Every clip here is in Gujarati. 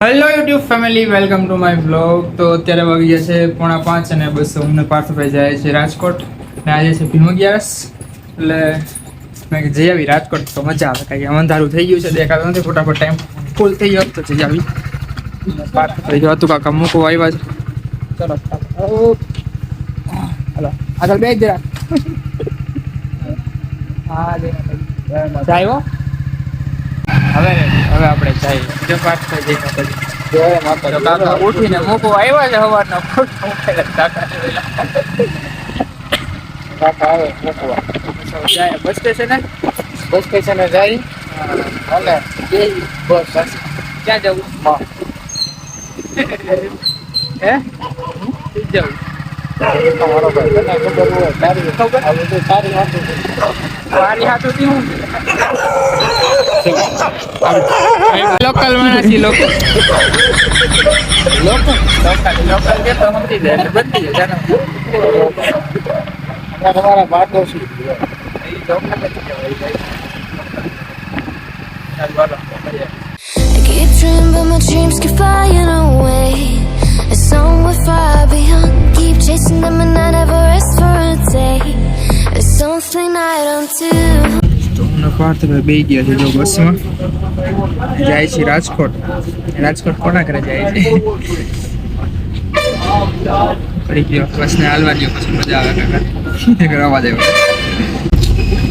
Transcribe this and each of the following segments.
Hello YouTube family, welcome to my blog. તો અત્યારે વાગી ગયા છે 4:45 અને બસ અમને પાર્થભાઈ જાય છે રાજકોટ ને આજે છે ભીમ 11. એટલે મેં જઈ આવી રાજકોટ તો મજા આવે, કારણ કે અંધારું થઈ ગયું છે, દેખાતું નથી. ફટાફટ ટાઈમ ફૂલ થઈ ગયો તો જઈ આવી. પાર્થભાઈ જો હતું કાકા મૂકવા આવ્યા છે. ચલો હાલો આગળ બે જરા. હા જાય હવે આપણે જઈએ. જો પાર્થભાઈ જઈને કાકા ઉઠીને મૂકવા આવ્યા છે સવારના. કાકા આવે મૂકવા જાય બસ સ્ટેશને જાય અને બસ ક્યાં જવું? હે જવું લોકલ માણસી લોકલ કે તો સમજી જાય એટલે બધી જાય તમારા પાડોશી I keep dreaming but my dreams keep flying away. It's somewhere far beyond. Keep chasing them and I never rest for a day. It's something I don't do. પાર્થભાઈ બે ગયા છે જો બસમાં જાય છે રાજકોટ. રાજકોટ કોના ઘરે જાય છે? કરી ગયો બસને હાલવા દો પછી મજા આવે કાકા કરવા દેવા.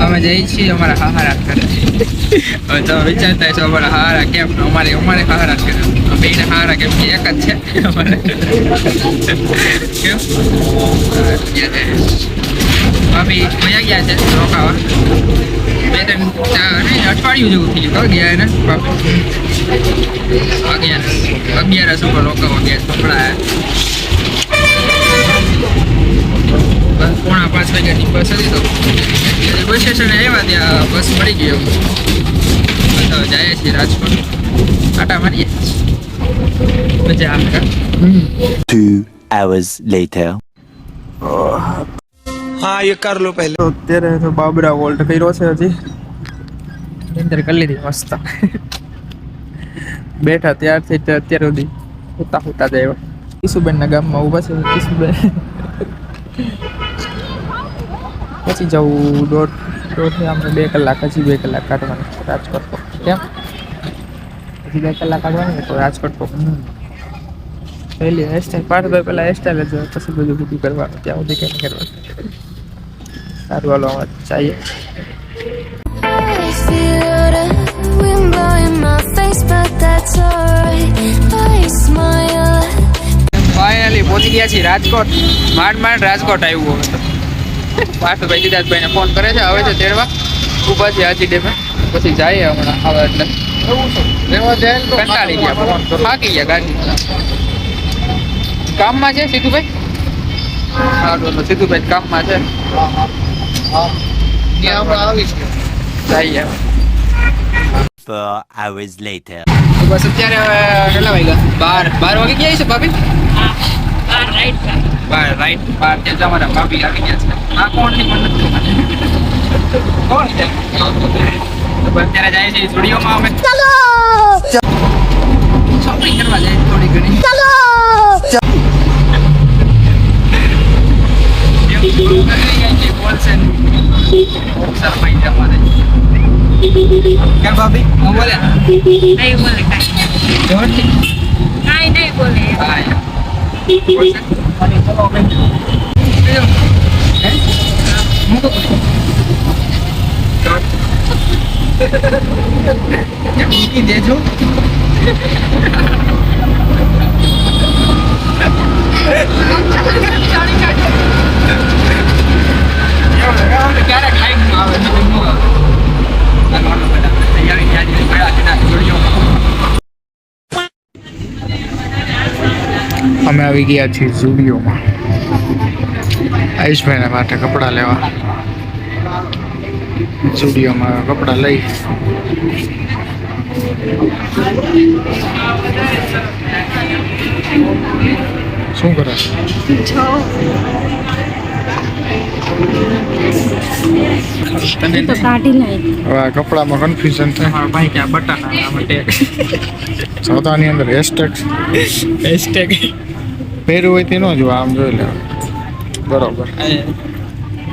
અમે જઈએ છીએ અમારા હાહારા કરે. હવે તમે વિચારતા છો અમારા હારા કેમ? અમારે હારા કરે. બેને હારા કેમ કે એક જ છે અમારે. કેમ ભાભી મજા ગયા છે રોકાવા. બે ત્રણ અઠવાડિયું જેવું થઈ ગયું ગયા ને બાપુ. 11 ઉપર રોકાવા ગયા છોકરા. 4:30 વાગ્યાની બસ હતી તો બસ સ્ટેશને આવ્યા ત્યાં બસ મળી ગયો. તો જાય છે રાજકોટ, આટા મારીએ મજા આવે. 2 hours later. हाँ ये कर लो पहले. તો અત્યારે તો બાબરા વોલ્ટ કર્યો છે હજી અંદર કરી લીધી મસ્ત. બેઠા ત્યારથી અત્યાર સુધી હોતા જાય. કિશુબેનના ગામમાં ઊભા છે. કિશુબેન પછી જવું દોઢથી આપણે 2 કલાક, હજી 2 કલાક કાઢવાની રાજકોટ. કેમ હજી 2 કલાક કાઢવાની તો રાજકોટ પહેલી હેરસ્ટાઈલ પાર્થભાઈ પહેલાં હેરસ્ટાઈલ જ પછી બધું કરવાનું, ત્યાં સુધી કંઈ કરવાનું. સારું હાલો અમે ચાઈએ. ફાઇનલી પહોંચી ગયા છીએ રાજકોટ. માંડ રાજકોટ આવ્યું. હવે તો પાર્થભાઈ સિદ્ધાર્થભાઈને ફોન કરે છે, આવે છે તેડવા. ઊભા છે હાજી ડેમે. પછી જઈએ હમણાં આવે એટલે કંટાળી ગયા, ફોન તો થાકી ગયા. ગાડી કામમાં છે સીધુભાઈ. સારું તો સીધુભાઈ કામમાં છે. જઈએ 4 hours later. બસ અત્યારે હવે કેટલા વાગ્યા? 12 વાગી ગયા છે ભાભી. 12 રાઈટ. ત્યાં તમારા ભાભી આવી ગયા છે. આ કોણ છે મને નથી ખબર. કોણ છે? તો અત્યારે જાય છે સ્ટુડિયોમાં. અમે ચાલો શોપિંગ કરવા જાય થોડી ઘણી. ચાલો क्या भाभी वो बोले नहीं बोले काई नहीं बोले देजो અમે આવી ગયા છીએ ઝુડિયોમાં આયુષભાઈના માટે કપડાં લેવા. ઝુડિયોમાં કપડાં લઈ શું કરે? તને તો કાઢી લાય. હવે આ કપડામાં કન્ફ્યુઝન થાય. મારા ભાઈ ક્યાં બટાના આમાં ટેગ સૌદાની અંદર હેશટેગ પહેર્યું હોય તે ન જોવા, આમ જોઈ લે. બરોબર.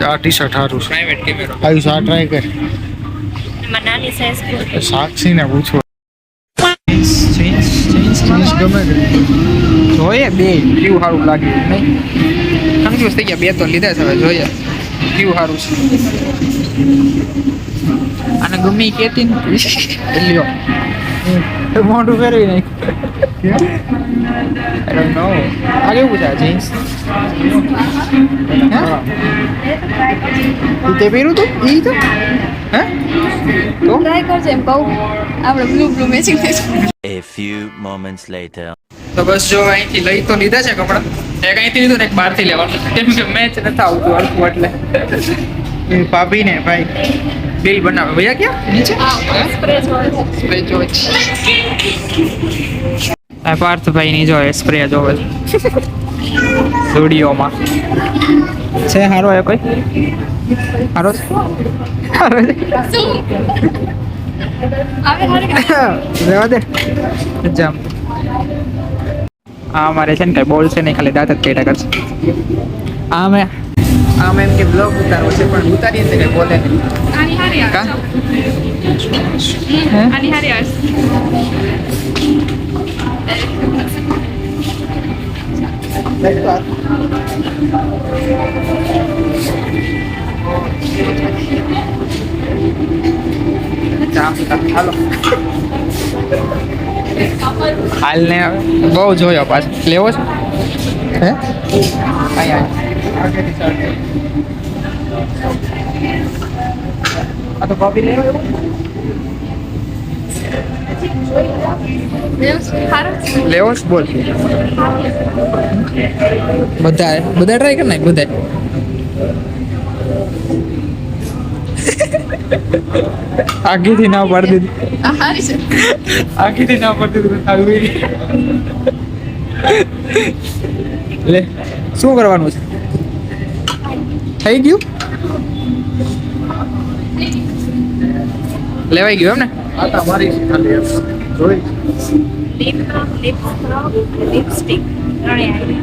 આ ટી શર્ટ સારું છે. પ્રાઇવેટ કેમેરો આયુષ આ ટ્રાય કર. એમાં નાની સાઈઝ સાક્ષીને પૂછવું જીન્સ જીન્સ ગમે કે જોઈએ બે કેવું સારું લાગ્યું નહીં કન્ફ્યુઝ થઈ ગયા, બે તો લીધા છે, હવે જોઈએ કેવું સારું છે. અને ગમે કેતી ને લ્યો મોઢું ફેરવી નાખ્યું. નો આ કેવું છે જીન્સ? તે પહેર્યું તું ઈ તો હે તો ટ્રાય કરજે એમ કહું આપણે બ્લુ મેચિંગ થઈ જાય. A few moments later. તો બસ જો અહીંથી લઈ તો લીધા છે કપડાં, એક અહીંથી લીધું ને એક બહારથી લેવાનું, કેમ કે મેચ નથી આવતું હરખું એટલે એ ભાભીને ભાઈ બિલ બનાવે. ભૈયા ક્યાં નીચે સ્પ્રે જોવે સ્પ્રે જોવે છે. આ પાર્થભાઈ ની જોવે સ્પ્રે જોવે સ્ટુડિયોમાં છે. હારો એ કોઈ હારો છે? હારો છે? આવે હારે કે રહેવા દે જામ. આ અમારે છે ને કઈ બોલ છે નહીં, ખાલી દાંત જ પેટા કરશે. આમ એમ કે બ્લોગ ઉતારવો છે પણ ઉતારીએ ને કઈ બોલે નહીં. આની હારી આવે કા? આની હારી આવે હાલો હાલ ને બહુ જોયો પાછો લેવો છે હે આ તો કોપી લેવો લેવો છે બોલ બધા ટ્રાય કર નાખ બધા આગીથી ના પાડી દીધી આ હારી છે આગીથી ના પાડી દીધું આવી લે શું કરવાનું છે થઈ ગયું લેવાઈ ગયું એમ ને આટા મારી છે ખાલી એમ જોઈ લિપસ્ટિક ત્રણે આવી.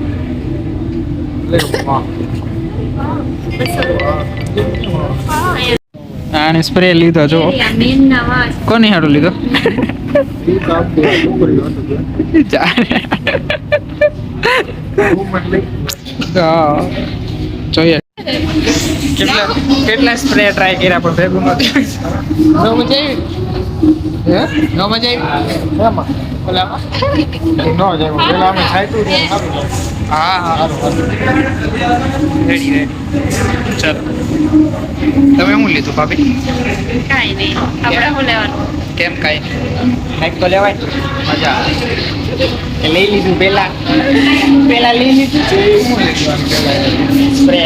લે વાહ આને સ્પ્રે લીધો જો મેન ના વાસ કોની હારું લીધો ઈ કામ દે છોકરી હતું રૂમ એટલે હા, જોઈએ કેટલા સ્પ્રે ટ્રાય કર્યા પણ ભેગું નથી. ન મજા આવી હે ન મજા આવી એમાં ઓલામાં ન જાય પેલા અમે છાયતું છે સારું હા હા રેડી ચાલો તમે શું લીધું ભાભી? કાંઈ નહીં, આપણે શું લેવાનું? કેમ કાંઈ કાંઈક તો લેવાય મજા આવે. લઈ લીધું પેલા લઈ લીધું સ્પ્રે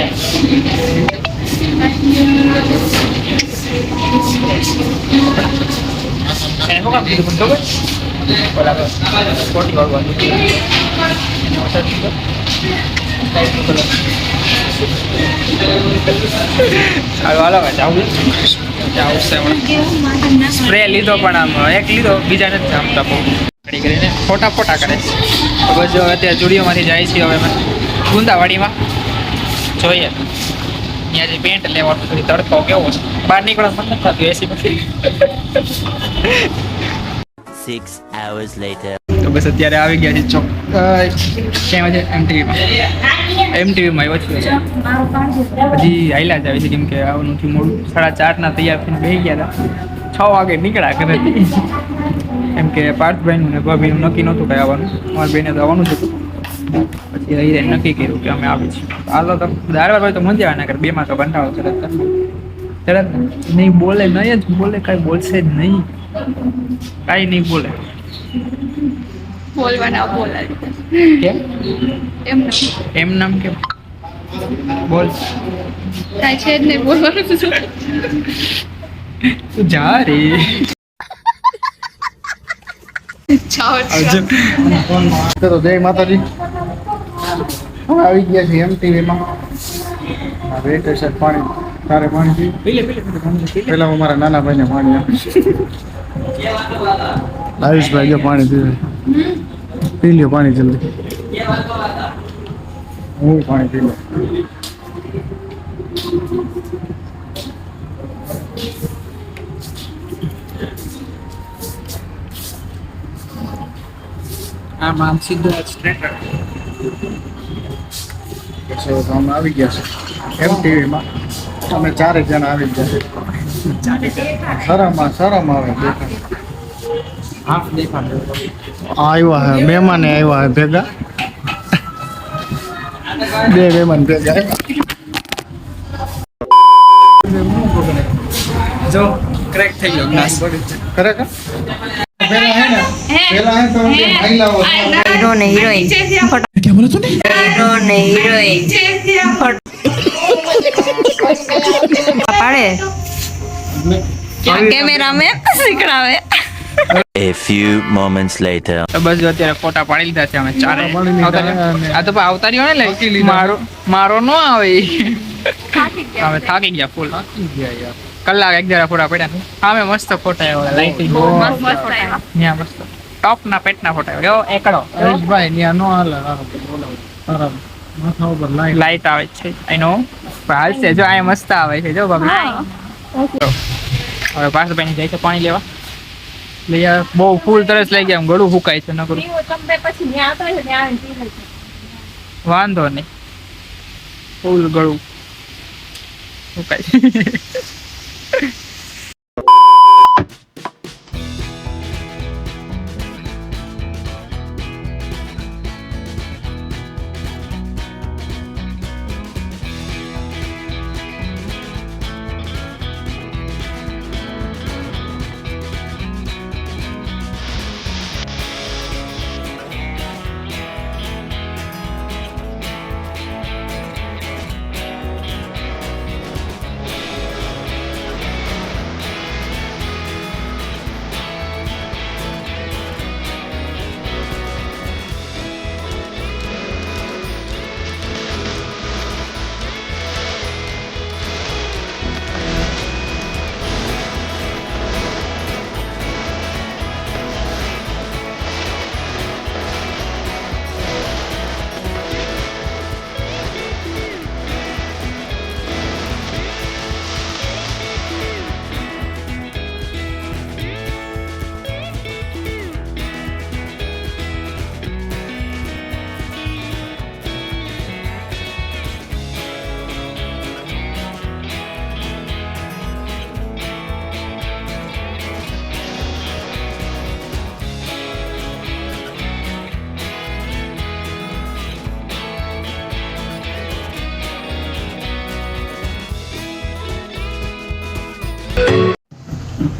એને શું કામ કીધું પણ ખબર ઓલા સ્પોર્ટી વાળવાનું સારું હાલો જાવું સ્પ્રે લીધો પણ આમ એક લીધો બીજા નથી જામતા બહુ ઘડી કરીને ફોટા કરે. તો બસ જો અત્યારે જુડીઓમાંથી જાય છીએ હવે અમે ગુંદાવાડીમાં જોઈએ ત્યાં જે પેન્ટ લેવાનું થોડી તડકો કેવો છે બહાર નીકળવા મન નથી થતું એસીમાંથી. 6 hours later. તો બસ અત્યારે આવી ગયા છે ચોક ક્યાં છે એમટીવીમાં આવ્યો છે હજી હાઈલા જ આવે છે કેમ કે આવવાનું થયું મોડું 4:30 તૈયાર થઈને બેસી ગયા હતા 6 વાગે નીકળ્યા ઘરેથી એમ કે પાર્થભાઈનું ને ભાભીનું નક્કી નહોતું કંઈ આવવાનું, અમારી બેને તો આવવાનું જ હતું. પછી અહીં નક્કી કર્યું કે અમે આવી છીએ. હાલો તો દારવાર ભાઈ તો મજા આવે ના કરે બેમાં તો બંધાવો તરત નહીં બોલે નહીં જ બોલે કાંઈ બોલશે જ નહીં કાંઈ નહીં બોલે બોલવાના બોલાય કેમ એમ નથી એમ નામ કેમ બોલ કાંઈ છે જ નહીં બોલવાનું શું તું જા રે જાઓ તો જય માતાજી હવે આવી ગયા છે એમટીવીમાં વેટ છે પાણી તારે પાણી પી પેલા હું મારા નાના ભાઈને પાણી આપીશ. આયુષભાઈ જો પાણી પીવે. પી લ્યો પાણી જલ્દી. હું પાણી પી લઉં. આમ આમ સીધું સ્ટ્રેટ પછી તો અમે આવી ગયા છે MTVમાં. અમે 4 જણા આવી ગયા છે. શરમ આવે દેખાય. હાફ દેખાડે આવ્યા હે મહેમાને આવ્યા હે ભેગા. 2 મહેમાન ભેગા આવ્યા. જો ક્રેક થઈ ગયો ગ્લાસ ખરેખર પેલા હે ને પેલા હે તો મહિલાઓ હીરો ને હિરોઈન હીરો ને હિરોઈન પાડે કેમેરા મેં શીખડાવે. A few moments later. તો બસ જો અત્યારે ફોટા પાડી લીધા છે અમે ચારે પાડી લીધા આવતા રહ્યો. અને આ તો આવતા રહ્યો ને લઈ મારો નો આવે અમે થાકી ગયા ફૂલ કલાક એક જરા ફોટા પડ્યા અમે મસ્ત ફોટા આવ્યા લાઈટિંગ ત્યાં મસ્ત ટોપ ના પેટના ફોટા આવ્યો એકડો હરેશભાઈ ત્યાં નો હાલે. તારા માથા ઉપર લાઈટ આવે છે આઈ નો હાલશે જો આ મસ્ત આવે છે જો બાબુ હવે પાર્થભાઈ જાય છે પાણી લેવા લઈ આવે બહુ ફૂલ તરસ લઈ ગયા ગળું ફૂકાય છે ન કરું વાંધો નહીં ફૂલ ગળું ફૂકાય છે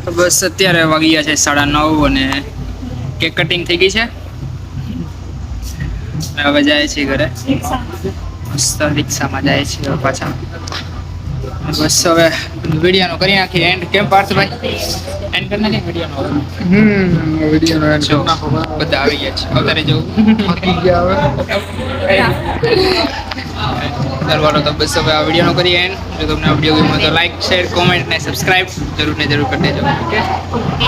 તો બસ અત્યારે વાગી ગયા છે 9:30 અને કેક કટિંગ થઈ ગઈ છે હવે જાય છે ઘરે મસ્ત રિક્ષામાં જાય છે હવે પાછા બસ હવે વિડીયોનો કરી નાખીએ એન્ડ કેમ પાર્થભાઈ એન્ડ કરી નાખીએ વિડીયોનો વિડીયોનો એન્ડ જો બધા આવી ગયા છે અત્યારે જો થાકી ગયા હવે. દરવાજો તો બસ હવે આ વિડીયોનો કરીએ એન્ડ જો તમને આ વિડીયો ગમ્યો તો લાઈક શેર કોમેન્ટ ને સબસ્ક્રાઇબ જરૂર ને જરૂર કરી દેજો ઓકે